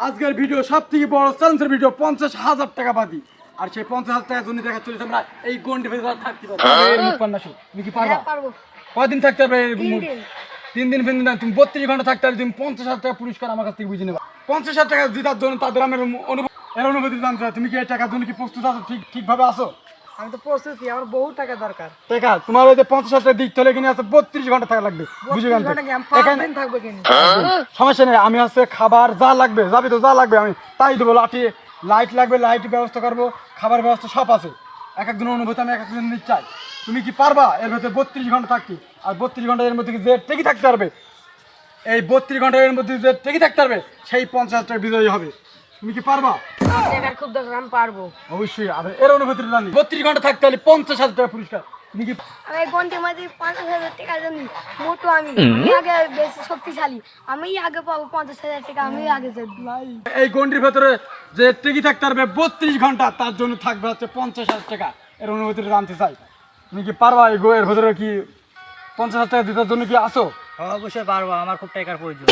আজকের ভিডিও সব থেকে বড় চ্যালেঞ্জের ভিডিও 50,000 টাকা বাদি। আর সেই 50,000 টাকা জন্য দেখা চলেছে আমরা এই গন্ডি ভেতরে থাকতে পারবো। এর মুখ পান্না শুন, তুমি কি পারবা? পারবো। কয়দিন থাকতে পারবে? এর মুখ 3 দিন। 3 দিন 3 দিন না, তুমি 32 ঘন্টা থাকতে পারলে তুমি 50,000 টাকা পুরস্কার আমার কাছ থেকে বুঝে নেবা। 50,000 টাকা জেতার জন্য তাদের আমার অনুভূতি জানতে চাই। তুমি কি এই টাকার জন্য কি প্রস্তুত আছো? ঠিকভাবে আছো? আমি তো প্রস্তুতি, আমার বহু টাকা দরকার। টাকা তোমার ওই যে 50,000 টাকা দিতে হলে কিনে আছে 32 ঘন্টা থাকা লাগবে, বুঝে গেল? 32 ঘন্টা কি আমি 5 দিন থাকবো কিনা? সমস্যা নেই, আমি আছে খাবার যা লাগবে, যাবি তো যা লাগবে আমি তাই দেবো। লাঠি লাইট লাগবে, লাইট ব্যবস্থা করবো, খাবার ব্যবস্থা সব আছে। এক একজনের অনুভূতি আমি এক একজন নিতে চাই। তুমি কি পারবা এর ভেতরে 32 ঘন্টা থাকতে? আর 32 ঘন্টা এর মধ্যে যে টেকে থাকতে পারবে, এই 32 ঘন্টা এর মধ্যে যে টেকে থাকতে পারবে সেই 50,000 টাকা বিজয়ী হবে। তুমি কি পারবা? টাকার খুব দরকার, আমি পারবো। অবশ্যই। আর এর অনুভূতি জানি 32 ঘন্টা থাকতে হলে 50,000 টাকা পুরস্কার। তুমি কি আমি এই ঘন্টার মধ্যে 50,000 টাকা জানি মোটো আমি আগে বেশি শক্তিশালী, আমি আগে পাবো 50,000 টাকা, আমি আগে যাবো। এই গন্ডির ভেতরে যে টিকে থাকতে পারবে 32 ঘন্টা তার জন্য থাকবে হচ্ছে 50,000 টাকা। এর অনুভূতিটা জানতে চাই। তুমি কি পারবা এই এর ভেতরে কি 50,000 টাকা দিতে জন্য কি আসো? অবশ্যই পারবো, আমার খুব টাকার প্রয়োজন।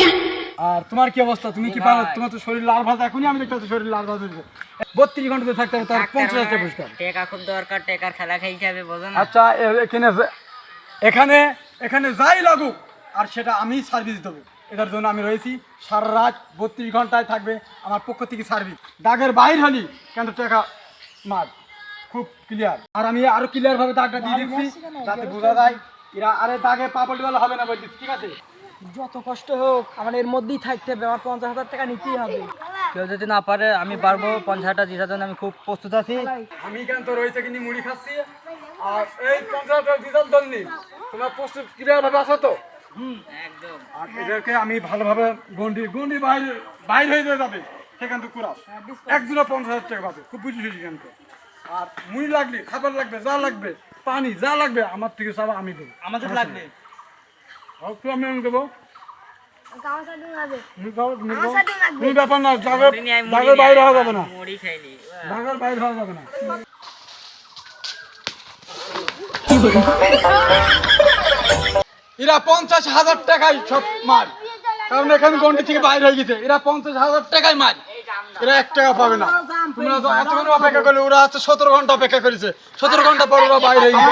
আর তোমার কি অবস্থা? তুমি কি পারো? তোমার তো শরীর লাল ভাত, এখনই আমি দেখতে পাচ্ছি শরীর লাল ভাত হয়েছে। 32 ঘন্টাতে থাকতে হবে তার 50,000 টাকা পুরস্কার। টাকা খুব দরকার, টাকার খেলা খাইতে হবে, বোঝো না? আচ্ছা, এখানে এখানে যাই লাগুক আর সেটা আমি সার্ভিস দেবো। এটার জন্য আমি রয়েছি সারা রাত 32 ঘন্টায় থাকবে আমার পক্ষ থেকে সার্ভিস। দাগের বাইর হলি কিন্তু টাকা মার, খুব ক্লিয়ার। আর আমি আরো ক্লিয়ার ভাবে দাগটা দিয়ে দিচ্ছি যাতে বোঝা যায় এরা আরে দাগে পাপড়ি বেলা হবে না বলছি, ঠিক আছে? যত কষ্ট হোক আমার এর মধ্যেই থাকতে হবে, আমার 50,000 টাকা নিতেই হবে। কেউ যদি না পারে আমি পারবো। 50,000 জেতার জন্য আমি খুব প্রস্তুত আছি। আমি কিন্তু রয়েছে কিন্তু মুড়ি খাচ্ছি। আর এই 50,000 টাকা দিতে জন্য তোমার প্রস্তুত ক্লিয়ার ভাবে আসো তো? একদম। আর এদেরকে আমি ভালোভাবে গন্ডির বাইরে বাইরে হয়ে যাবে সেখান থেকে কুরাস একজনে 50,000 টাকা পাবে, খুব বুঝি সেখান থেকে। আর মুড়ি লাগবে, খাবার লাগবে, যা লাগবে, পানি যা লাগবে আমার থেকে সব আমি দেবো। আমাদের লাগবে। আমি দেবো। গামছা দিন হবে। তুমি সাথে লাগবে। তুমি ব্যাপার না, মুড়ি নিয়ে আয়, মুড়ি দাগের নিয়ে বাইরে আয়, হওয়া যাবে না, মুড়ি খাইনি। দাগের বাইরে হওয়া যাবে না। এরা 50,000 টাকায় সব মার, কারণ এখানে গন্ডি থেকে বাইরে হয়ে গেছে। এরা 50,000 টাকায় মার, এরা 1 টাকা পাবে না। তোমরা তো এতক্ষণ অপেক্ষা করলে, ওরা হচ্ছে 17 ঘন্টা অপেক্ষা করেছে। 17 ঘন্টা পর ওরা বাইরে হয়ে গেছে।